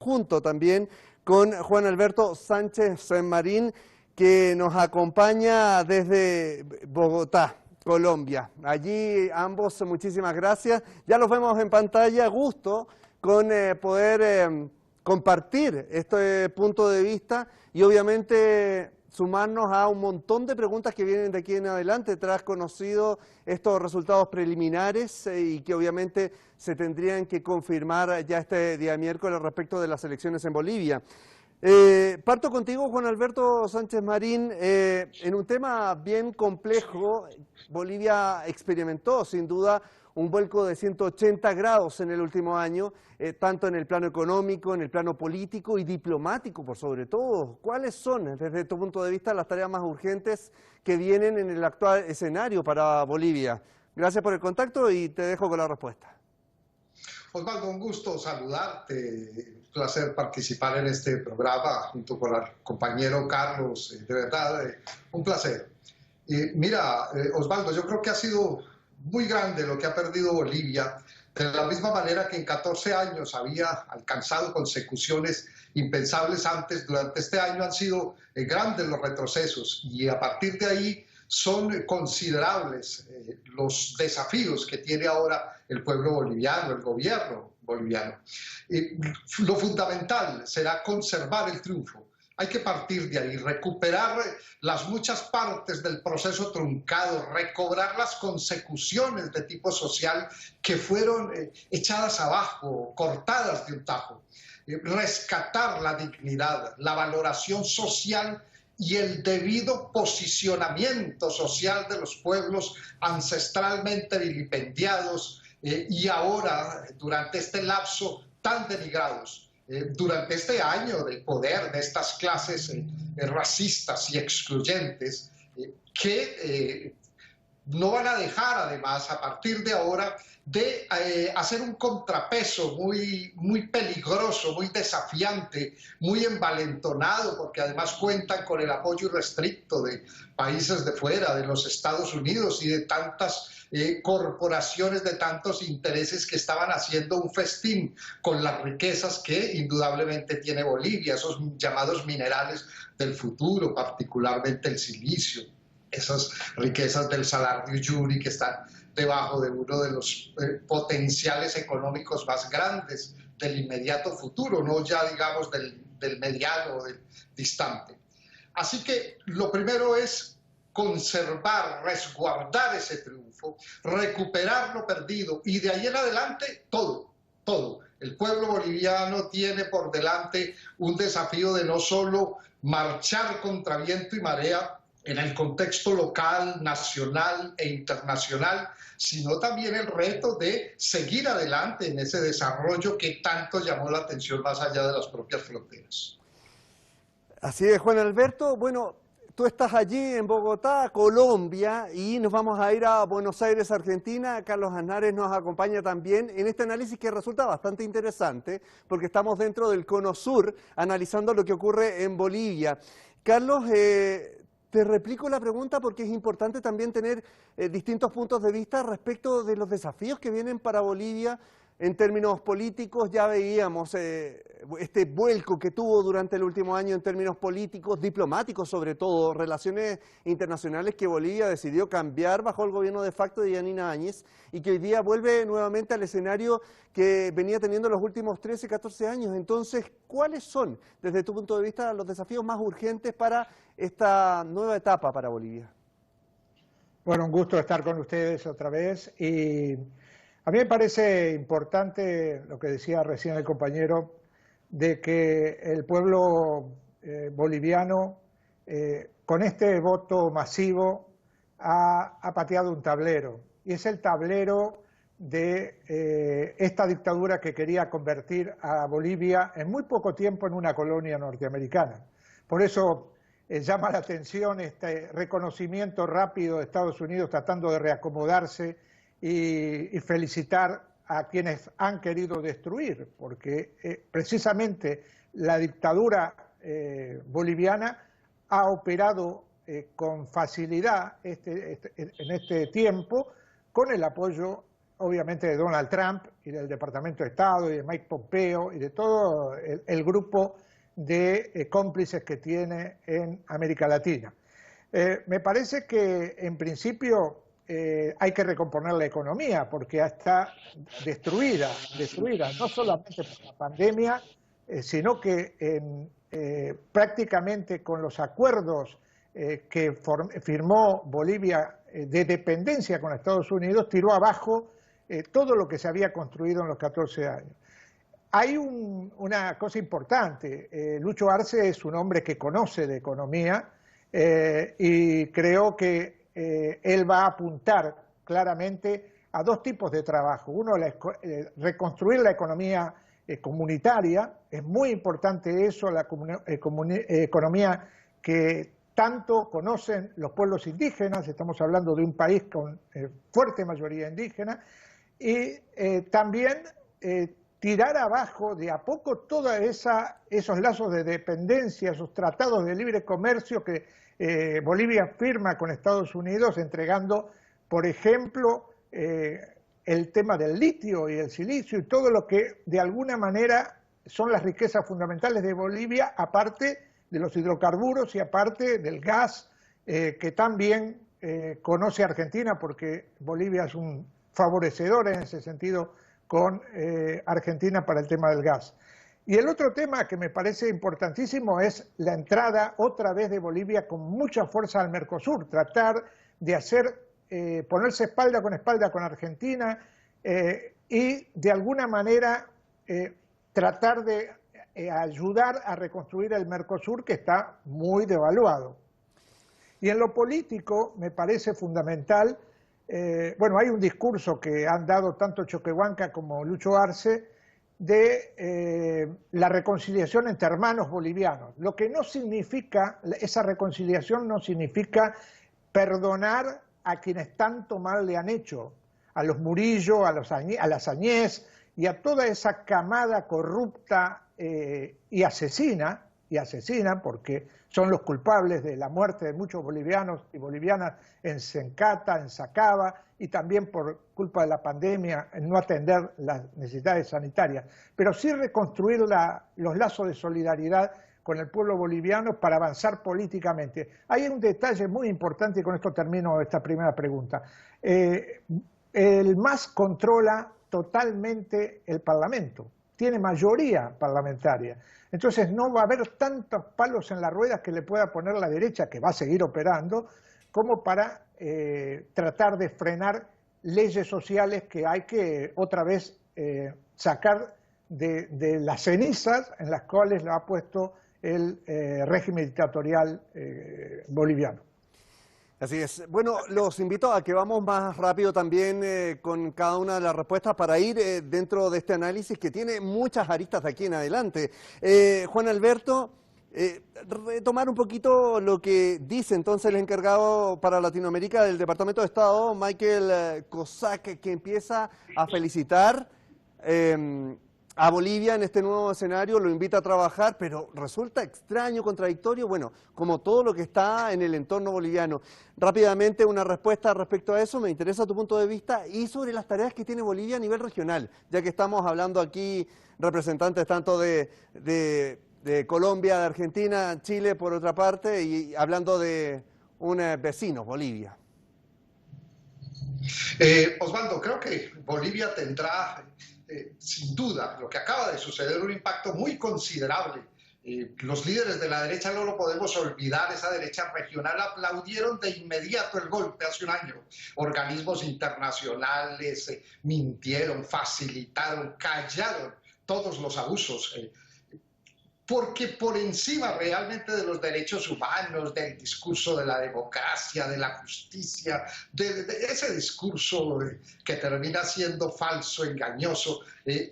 junto también con Juan Alberto Sánchez Marín, que nos acompaña desde Bogotá, Colombia. Allí ambos, muchísimas gracias. Ya los vemos en pantalla, gusto con poder compartir este punto de vista y obviamente sumarnos a un montón de preguntas que vienen de aquí en adelante tras conocido estos resultados preliminares y que obviamente se tendrían que confirmar ya este día miércoles respecto de las elecciones en Bolivia. Parto contigo, Juan Alberto Sánchez Marín, en un tema bien complejo. Bolivia experimentó sin duda un vuelco de 180 grados en el último año, tanto en el plano económico, en el plano político y diplomático por sobre todo. ¿Cuáles son, desde tu punto de vista, las tareas más urgentes que vienen en el actual escenario para Bolivia? Gracias por el contacto y te dejo con la respuesta. Osvaldo, un gusto saludarte, un placer participar en este programa junto con el compañero Carlos, de verdad, un placer. Mira, Osvaldo, yo creo que ha sido muy grande lo que ha perdido Bolivia, de la misma manera que en 14 años había alcanzado consecuciones impensables antes. Durante este año han sido grandes los retrocesos y a partir de ahí son considerables los desafíos que tiene ahora el pueblo boliviano, el gobierno boliviano. Lo fundamental será conservar el triunfo. Hay que partir de ahí, recuperar las muchas partes del proceso truncado, recobrar las consecuciones de tipo social que fueron echadas abajo, cortadas de un tajo, rescatar la dignidad, la valoración social y el debido posicionamiento social de los pueblos ancestralmente vilipendiados y ahora, durante este lapso, tan denigrados. Durante este año del poder de estas clases racistas y excluyentes que no van a dejar además a partir de ahora de hacer un contrapeso muy peligroso, muy desafiante, muy envalentonado, porque además cuentan con el apoyo irrestricto de países de fuera, de los Estados Unidos y de tantas corporaciones, de tantos intereses que estaban haciendo un festín con las riquezas que indudablemente tiene Bolivia, esos llamados minerales del futuro, particularmente el silicio, esas riquezas del Salar de Uyuni que están debajo de uno de los potenciales económicos más grandes del inmediato futuro, no ya digamos del mediano o del distante. Así que lo primero es conservar, resguardar ese triunfo, recuperar lo perdido y de ahí en adelante todo. El pueblo boliviano tiene por delante un desafío de no solo marchar contra viento y marea en el contexto local, nacional e internacional, sino también el reto de seguir adelante en ese desarrollo que tanto llamó la atención más allá de las propias fronteras. Así es, Juan Alberto. Bueno, tú estás allí en Bogotá, Colombia, y nos vamos a ir a Buenos Aires, Argentina. Carlos Aznares nos acompaña también en este análisis que resulta bastante interesante, porque estamos dentro del Cono Sur, analizando lo que ocurre en Bolivia. Carlos, te replico la pregunta porque es importante también tener distintos puntos de vista respecto de los desafíos que vienen para Bolivia en términos políticos. Ya veíamos este vuelco que tuvo durante el último año en términos políticos, diplomáticos sobre todo, relaciones internacionales que Bolivia decidió cambiar bajo el gobierno de facto de Yanina Áñez y que hoy día vuelve nuevamente al escenario que venía teniendo los últimos 13, 14 años. Entonces, ¿cuáles son, desde tu punto de vista, los desafíos más urgentes para esta nueva etapa para Bolivia? Bueno, un gusto estar con ustedes otra vez y a mí me parece importante lo que decía recién el compañero, de que el pueblo boliviano con este voto masivo ha pateado un tablero, y es el tablero de esta dictadura que quería convertir a Bolivia en muy poco tiempo en una colonia norteamericana. Por eso llama la atención este reconocimiento rápido de Estados Unidos tratando de reacomodarse y felicitar a quienes han querido destruir, porque precisamente la dictadura boliviana ha operado con facilidad en este tiempo, con el apoyo obviamente de Donald Trump y del Departamento de Estado y de Mike Pompeo y de todo el grupo de cómplices que tiene en América Latina. Me parece que en principio hay que recomponer la economía porque está destruida, no solamente por la pandemia, sino que prácticamente con los acuerdos que firmó Bolivia de dependencia con Estados Unidos, tiró abajo todo lo que se había construido en los 14 años. Hay una cosa importante, Lucho Arce es un hombre que conoce de economía y creo que él va a apuntar claramente a dos tipos de trabajo. Uno, reconstruir la economía comunitaria, es muy importante eso, la economía que tanto conocen los pueblos indígenas, estamos hablando de un país con fuerte mayoría indígena, y también tirar abajo de a poco todos esos lazos de dependencia, esos tratados de libre comercio que Bolivia firma con Estados Unidos, entregando, por ejemplo, el tema del litio y el silicio y todo lo que de alguna manera son las riquezas fundamentales de Bolivia, aparte de los hidrocarburos y aparte del gas que también conoce Argentina, porque Bolivia es un favorecedor en ese sentido con Argentina para el tema del gas. Y el otro tema que me parece importantísimo es la entrada otra vez de Bolivia con mucha fuerza al Mercosur, tratar de ponerse espalda con Argentina y de alguna manera tratar de ayudar a reconstruir el Mercosur, que está muy devaluado. Y en lo político me parece fundamental, bueno, hay un discurso que han dado tanto Choquehuanca como Lucho Arce de la reconciliación entre hermanos bolivianos. Lo que no significa, esa reconciliación no significa perdonar a quienes tanto mal le han hecho, a los Murillo, a las Añez y a toda esa camada corrupta y asesina, porque son los culpables de la muerte de muchos bolivianos y bolivianas en Sencata, en Sacaba, y también por culpa de la pandemia en no atender las necesidades sanitarias, pero sí reconstruir los lazos de solidaridad con el pueblo boliviano para avanzar políticamente. Hay un detalle muy importante y con esto termino esta primera pregunta. El MAS controla totalmente el Parlamento, tiene mayoría parlamentaria. Entonces no va a haber tantos palos en las ruedas que le pueda poner la derecha, que va a seguir operando, como para tratar de frenar leyes sociales que hay que otra vez sacar de las cenizas en las cuales lo ha puesto el régimen dictatorial boliviano. Así es. Bueno, los invito a que vamos más rápido también con cada una de las respuestas para ir dentro de este análisis que tiene muchas aristas de aquí en adelante. Juan Alberto, retomar un poquito lo que dice entonces el encargado para Latinoamérica del Departamento de Estado, Michael Cossack, que empieza a felicitar a Bolivia en este nuevo escenario, lo invita a trabajar, pero resulta extraño, contradictorio, bueno, como todo lo que está en el entorno boliviano. Rápidamente una respuesta respecto a eso, me interesa tu punto de vista y sobre las tareas que tiene Bolivia a nivel regional, ya que estamos hablando aquí representantes tanto de Colombia, de Argentina, Chile por otra parte, y hablando de un vecino, Bolivia. Osvaldo, creo que Bolivia tendrá sin duda, lo que acaba de suceder, un impacto muy considerable. Los líderes de la derecha, no lo podemos olvidar, esa derecha regional aplaudieron de inmediato el golpe hace un año. Organismos internacionales mintieron, facilitaron, callaron todos los abusos. Porque por encima realmente de los derechos humanos, del discurso de la democracia, de la justicia, de ese discurso que termina siendo falso, engañoso,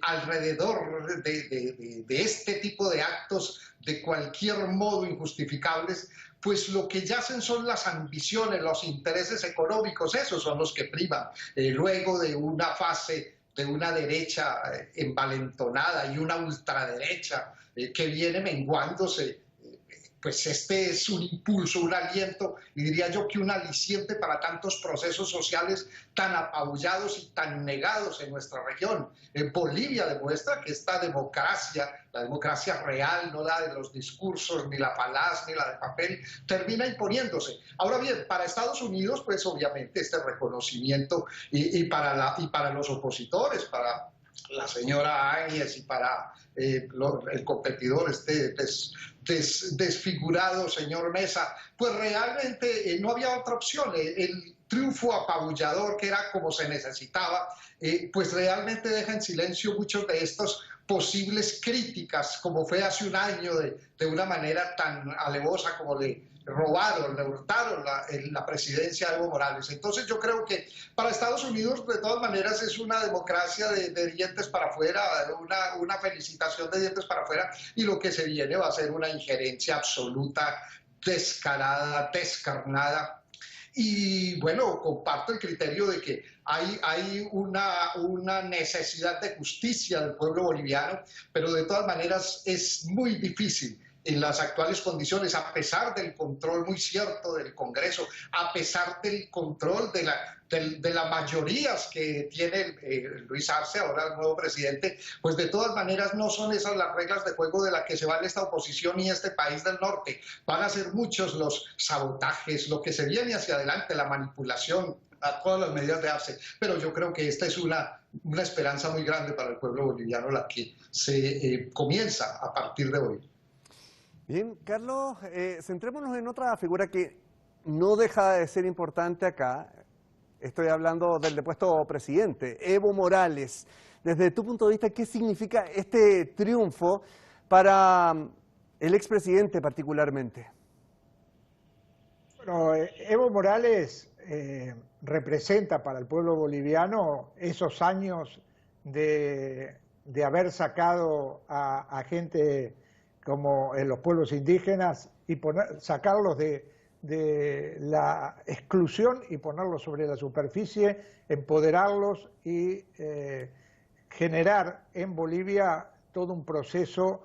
alrededor de este tipo de actos de cualquier modo injustificables, pues lo que yacen son las ambiciones, los intereses económicos, esos son los que priman. Luego de una fase de una derecha envalentonada y una ultraderecha que viene menguándose pues este es un impulso, un aliento y diría yo que un aliciente para tantos procesos sociales tan apabullados y tan negados en nuestra región. Bolivia demuestra que esta democracia, la democracia real, no la de los discursos, ni la falaz, ni la de papel, termina imponiéndose. Ahora bien, para Estados Unidos, pues obviamente este reconocimiento y para los opositores, para la señora Áñez y para el competidor desfigurado señor Mesa, pues realmente no había otra opción. El triunfo apabullador, que era como se necesitaba, pues realmente deja en silencio muchos de estos posibles críticas, como fue hace un año de una manera tan alevosa como le robaron, le hurtaron la presidencia a Evo Morales. Entonces yo creo que para Estados Unidos de todas maneras es una democracia de dientes para afuera, una felicitación de dientes para afuera, y lo que se viene va a ser una injerencia absoluta, descarada, descarnada. Y bueno, comparto el criterio de que hay una necesidad de justicia del pueblo boliviano, pero de todas maneras es muy difícil en las actuales condiciones, a pesar del control muy cierto del Congreso, a pesar del control de las mayorías que tiene Luis Arce, ahora el nuevo presidente, pues de todas maneras no son esas las reglas de juego de las que se vale esta oposición y este país del norte. Van a ser muchos los sabotajes, lo que se viene hacia adelante, la manipulación a todas las medidas de Arce, pero yo creo que esta es una esperanza muy grande para el pueblo boliviano, la que se comienza a partir de hoy. Bien, Carlos, centrémonos en otra figura que no deja de ser importante acá. Estoy hablando del depuesto presidente, Evo Morales. Desde tu punto de vista, ¿qué significa este triunfo para el expresidente particularmente? Bueno, Evo Morales representa para el pueblo boliviano esos años de haber sacado a gente como en los pueblos indígenas y sacarlos de la exclusión y ponerlos sobre la superficie, empoderarlos y generar en Bolivia todo un proceso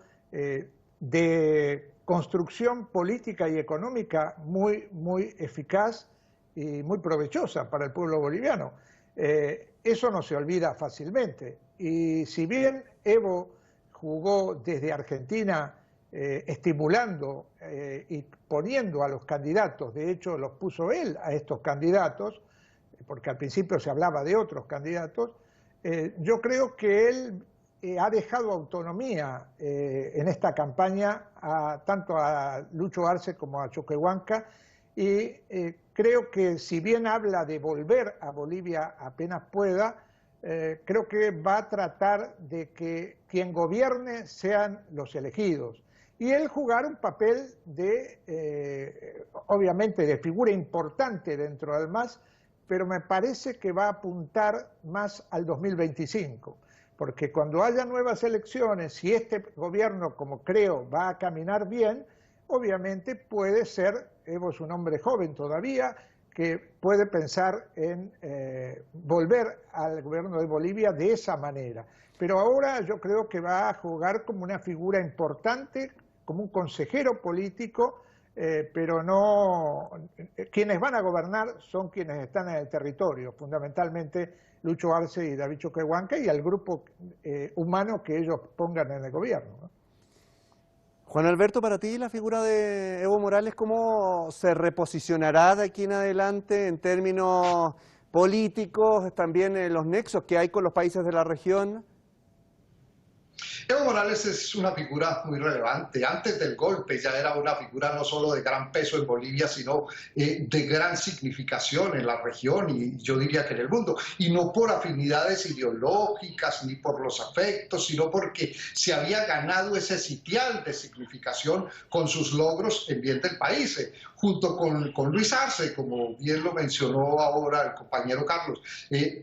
de construcción política y económica muy eficaz y muy provechosa para el pueblo boliviano. Eso no se olvida fácilmente. Y si bien Evo jugó desde Argentina estimulando y poniendo a los candidatos, de hecho los puso él a estos candidatos, porque al principio se hablaba de otros candidatos, yo creo que él ha dejado autonomía en esta campaña tanto a Lucho Arce como a Choquehuanca, y creo que si bien habla de volver a Bolivia apenas pueda, creo que va a tratar de que quien gobierne sean los elegidos. Y él jugar un papel obviamente, de figura importante dentro del MAS, pero me parece que va a apuntar más al 2025, porque cuando haya nuevas elecciones, si este gobierno, como creo, va a caminar bien, obviamente puede ser, Evo es un hombre joven todavía, que puede pensar en volver al gobierno de Bolivia de esa manera. Pero ahora yo creo que va a jugar como una figura importante, como un consejero político, pero no, quienes van a gobernar son quienes están en el territorio, fundamentalmente Lucho Arce y David Choquehuanca y al grupo humano que ellos pongan en el gobierno, ¿no? Juan Alberto, para ti la figura de Evo Morales, ¿cómo se reposicionará de aquí en adelante en términos políticos, también en los nexos que hay con los países de la región? Evo Morales es una figura muy relevante. Antes del golpe ya era una figura no solo de gran peso en Bolivia, sino de gran significación en la región y yo diría que en el mundo. Y no por afinidades ideológicas ni por los afectos, sino porque se había ganado ese sitial de significación con sus logros en bien del país. Junto con Luis Arce, como bien lo mencionó ahora el compañero Carlos,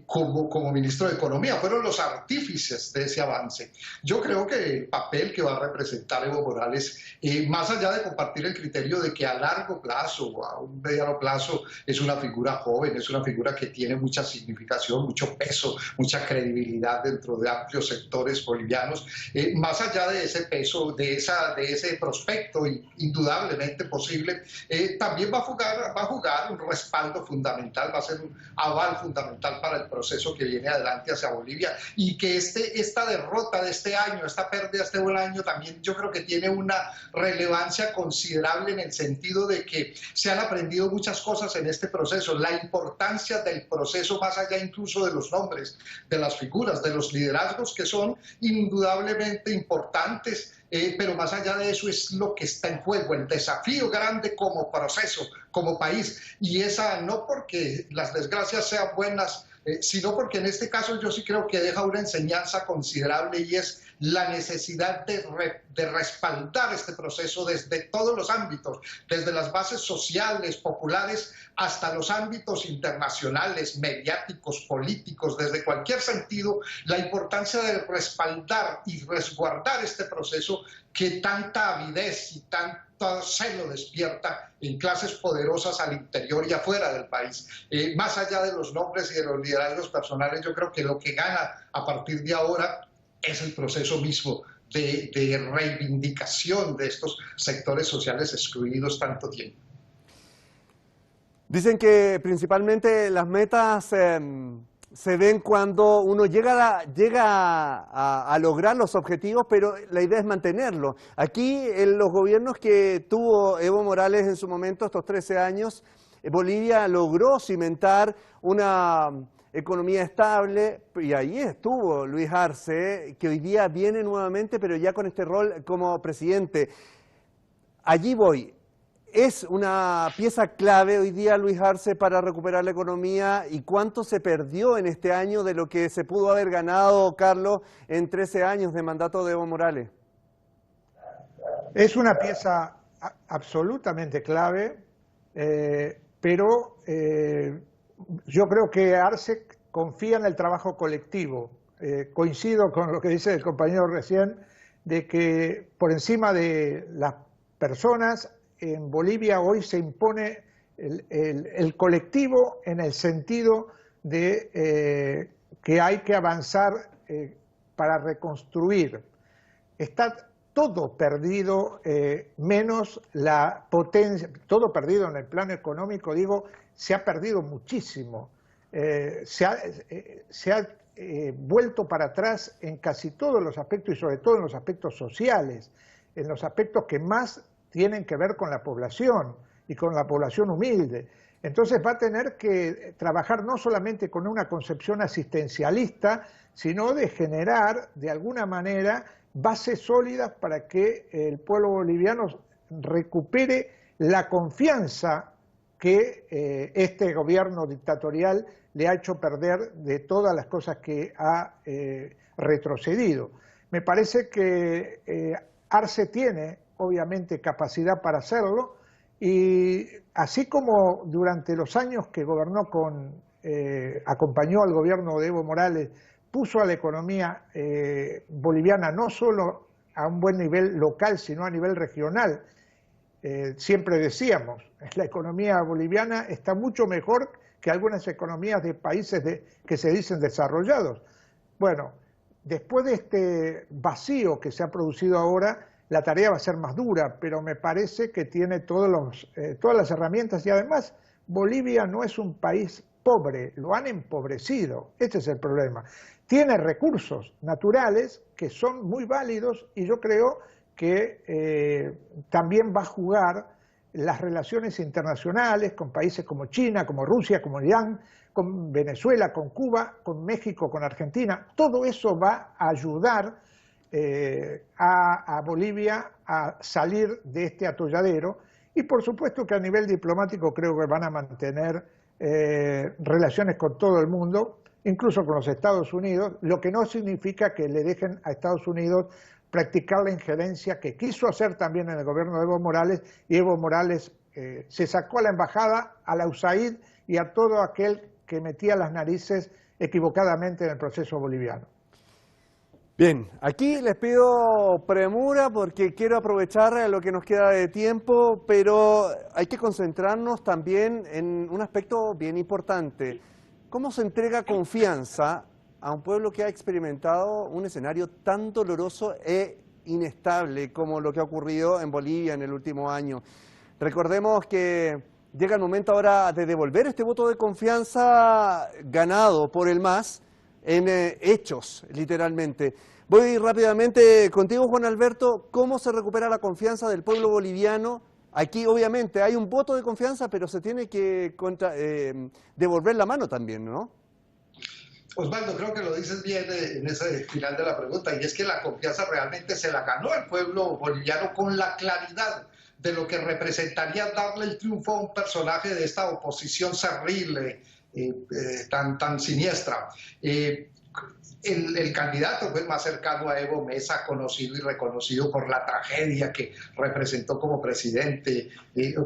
como ministro de Economía, fueron los artífices de ese avance. Yo creo que el papel que va a representar Evo Morales, más allá de compartir el criterio de que a largo plazo o a un mediano plazo es una figura joven, es una figura que tiene mucha significación, mucho peso, mucha credibilidad dentro de amplios sectores bolivianos, más allá de ese peso, de ese prospecto indudablemente posible, también va a jugar un respaldo fundamental, va a ser un aval fundamental para el proceso que viene adelante hacia Bolivia, y que esta derrota de este año, esta pérdida de este buen año, también yo creo que tiene una relevancia considerable en el sentido de que se han aprendido muchas cosas en este proceso, la importancia del proceso más allá incluso de los nombres, de las figuras, de los liderazgos que son indudablemente importantes, pero más allá de eso es lo que está en juego, el desafío grande como proceso, como país, y esa no porque las desgracias sean buenas, sino porque en este caso yo sí creo que deja una enseñanza considerable, y es la necesidad de respaldar este proceso desde todos los ámbitos, desde las bases sociales, populares, hasta los ámbitos internacionales, mediáticos, políticos, desde cualquier sentido, la importancia de respaldar y resguardar este proceso que tanta avidez y tanto celo despierta en clases poderosas al interior y afuera del país. Más allá de los nombres y de los liderazgos personales, yo creo que lo que gana a partir de ahora es el proceso mismo de reivindicación de estos sectores sociales excluidos tanto tiempo. Dicen que principalmente las metas se ven cuando uno llega a lograr los objetivos, pero la idea es mantenerlo. Aquí, en los gobiernos que tuvo Evo Morales en su momento, estos 13 años, Bolivia logró cimentar una economía estable, y ahí estuvo Luis Arce, que hoy día viene nuevamente, pero ya con este rol como presidente. Allí voy. ¿Es una pieza clave hoy día Luis Arce para recuperar la economía? ¿Y cuánto se perdió en este año de lo que se pudo haber ganado, Carlos, en 13 años de mandato de Evo Morales? Es una pieza absolutamente clave, pero yo creo que Arce confía en el trabajo colectivo. Coincido con lo que dice el compañero recién, de que por encima de las personas, en Bolivia hoy se impone el colectivo, en el sentido de que hay que avanzar para reconstruir. Está todo perdido, menos la potencia, todo perdido en el plano económico, digo, se ha perdido muchísimo. Se ha vuelto para atrás en casi todos los aspectos, y sobre todo en los aspectos sociales, en los aspectos que más tienen que ver con la población y con la población humilde. Entonces va a tener que trabajar no solamente con una concepción asistencialista, sino de generar de alguna manera bases sólidas para que el pueblo boliviano recupere la confianza que este gobierno dictatorial le ha hecho perder de todas las cosas que ha retrocedido. Me parece que Arce tiene obviamente capacidad para hacerlo, y así como durante los años que gobernó acompañó al gobierno de Evo Morales, puso a la economía boliviana no solo a un buen nivel local, sino a nivel regional. Siempre decíamos, la economía boliviana está mucho mejor que algunas economías de países que se dicen desarrollados. Bueno, después de este vacío que se ha producido ahora, la tarea va a ser más dura, pero me parece que tiene todas las herramientas, y además Bolivia no es un país pobre, lo han empobrecido, este es el problema. Tiene recursos naturales que son muy válidos, y yo creo que también va a jugar las relaciones internacionales con países como China, como Rusia, como Irán, con Venezuela, con Cuba, con México, con Argentina. Todo eso va a ayudar a Bolivia a salir de este atolladero, y por supuesto que a nivel diplomático creo que van a mantener relaciones con todo el mundo, incluso con los Estados Unidos, lo que no significa que le dejen a Estados Unidos practicar la injerencia que quiso hacer también en el gobierno de Evo Morales, y Evo Morales se sacó a la embajada, a la USAID y a todo aquel que metía las narices equivocadamente en el proceso boliviano. Bien, aquí les pido premura porque quiero aprovechar lo que nos queda de tiempo, pero hay que concentrarnos también en un aspecto bien importante. ¿Cómo se entrega confianza a un pueblo que ha experimentado un escenario tan doloroso e inestable como lo que ha ocurrido en Bolivia en el último año? Recordemos que llega el momento ahora de devolver este voto de confianza ganado por el MAS en hechos, literalmente. Voy rápidamente contigo, Juan Alberto. ¿Cómo se recupera la confianza del pueblo boliviano? Aquí, obviamente, hay un voto de confianza, pero se tiene que devolver la mano también, ¿no? Osvaldo, creo que lo dices bien en ese final de la pregunta, y es que la confianza realmente se la ganó el pueblo boliviano con la claridad de lo que representaría darle el triunfo a un personaje de esta oposición cerril, tan siniestra. El candidato pues, más cercano a Evo Mesa, conocido y reconocido por la tragedia que representó como presidente,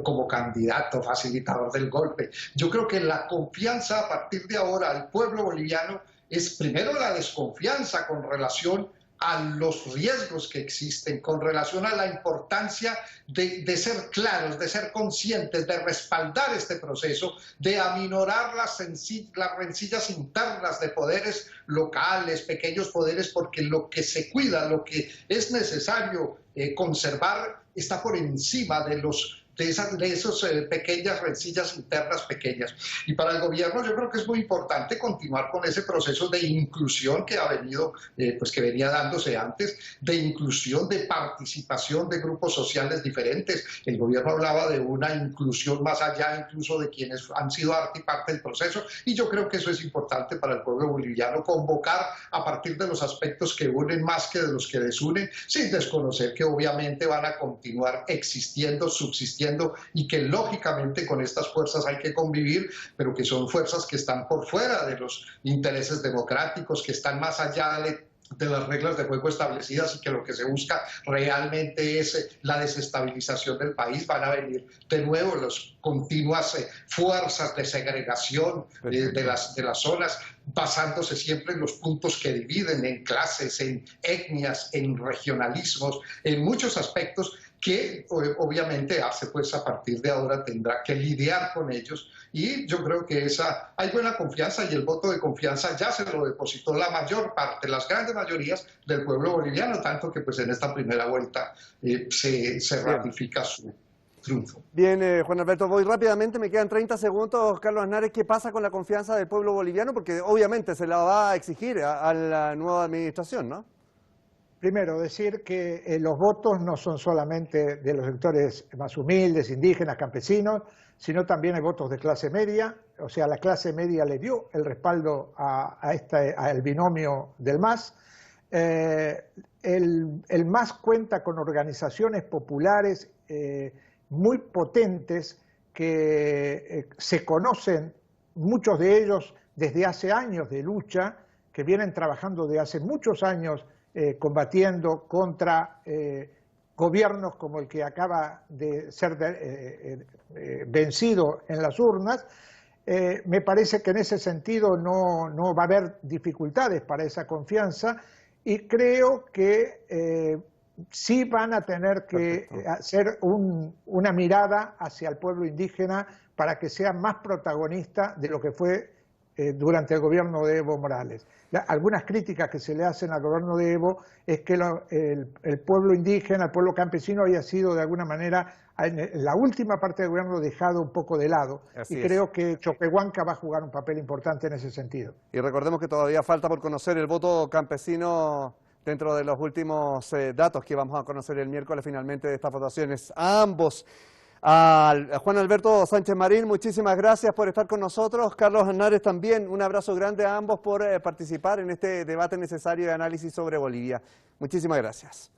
como candidato, facilitador del golpe. Yo creo que la confianza a partir de ahora al pueblo boliviano es primero la desconfianza con relación a los riesgos que existen, con relación a la importancia de ser claros, de ser conscientes, de respaldar este proceso, de aminorar las rencillas internas de poderes locales, pequeños poderes, porque lo que se cuida, lo que es necesario conservar, está por encima de esas pequeñas rencillas internas pequeñas. Y para el gobierno yo creo que es muy importante continuar con ese proceso de inclusión que ha venido, pues que venía dándose antes, de inclusión, de participación de grupos sociales diferentes. El gobierno hablaba de una inclusión más allá incluso de quienes han sido arte y parte del proceso, y yo creo que eso es importante para el pueblo boliviano, convocar a partir de los aspectos que unen más que de los que desunen, sin desconocer que obviamente van a continuar existiendo, subsistiendo, y que lógicamente con estas fuerzas hay que convivir, pero que son fuerzas que están por fuera de los intereses democráticos, que están más allá de las reglas de juego establecidas, y que lo que se busca realmente es la desestabilización del país. Van a venir de nuevo las continuas fuerzas de segregación de las zonas, basándose siempre en los puntos que dividen, en clases, en etnias, en regionalismos, en muchos aspectos que obviamente ARCE pues a partir de ahora tendrá que lidiar con ellos, y yo creo que hay buena confianza, y el voto de confianza ya se lo depositó la mayor parte, las grandes mayorías del pueblo boliviano, tanto que pues en esta primera vuelta se ratifica su triunfo. Bien, Juan Alberto, voy rápidamente, me quedan 30 segundos. Carlos Aznares, ¿qué pasa con la confianza del pueblo boliviano? Porque obviamente se la va a exigir a la nueva administración, ¿no? Primero, decir que los votos no son solamente de los sectores más humildes, indígenas, campesinos, sino también hay votos de clase media. O sea, la clase media le dio el respaldo al binomio del MAS. El MAS cuenta con organizaciones populares muy potentes que se conocen, muchos de ellos desde hace años de lucha, que vienen trabajando desde hace muchos años combatiendo contra gobiernos como el que acaba de ser vencido en las urnas. Me parece que en ese sentido no va a haber dificultades para esa confianza, y creo que sí van a tener que hacer una mirada hacia el pueblo indígena para que sea más protagonista de lo que fue durante el gobierno de Evo Morales. Algunas críticas que se le hacen al gobierno de Evo es que el pueblo indígena, el pueblo campesino había sido de alguna manera en la última parte del gobierno dejado un poco de lado. Así es. Creo que Choquehuanca va a jugar un papel importante en ese sentido. Y recordemos que todavía falta por conocer el voto campesino dentro de los últimos datos que vamos a conocer el miércoles finalmente de estas votaciones. A ambos. A Juan Alberto Sánchez Marín, muchísimas gracias por estar con nosotros. Carlos Aznares también, un abrazo grande a ambos por participar en este debate necesario de análisis sobre Bolivia. Muchísimas gracias.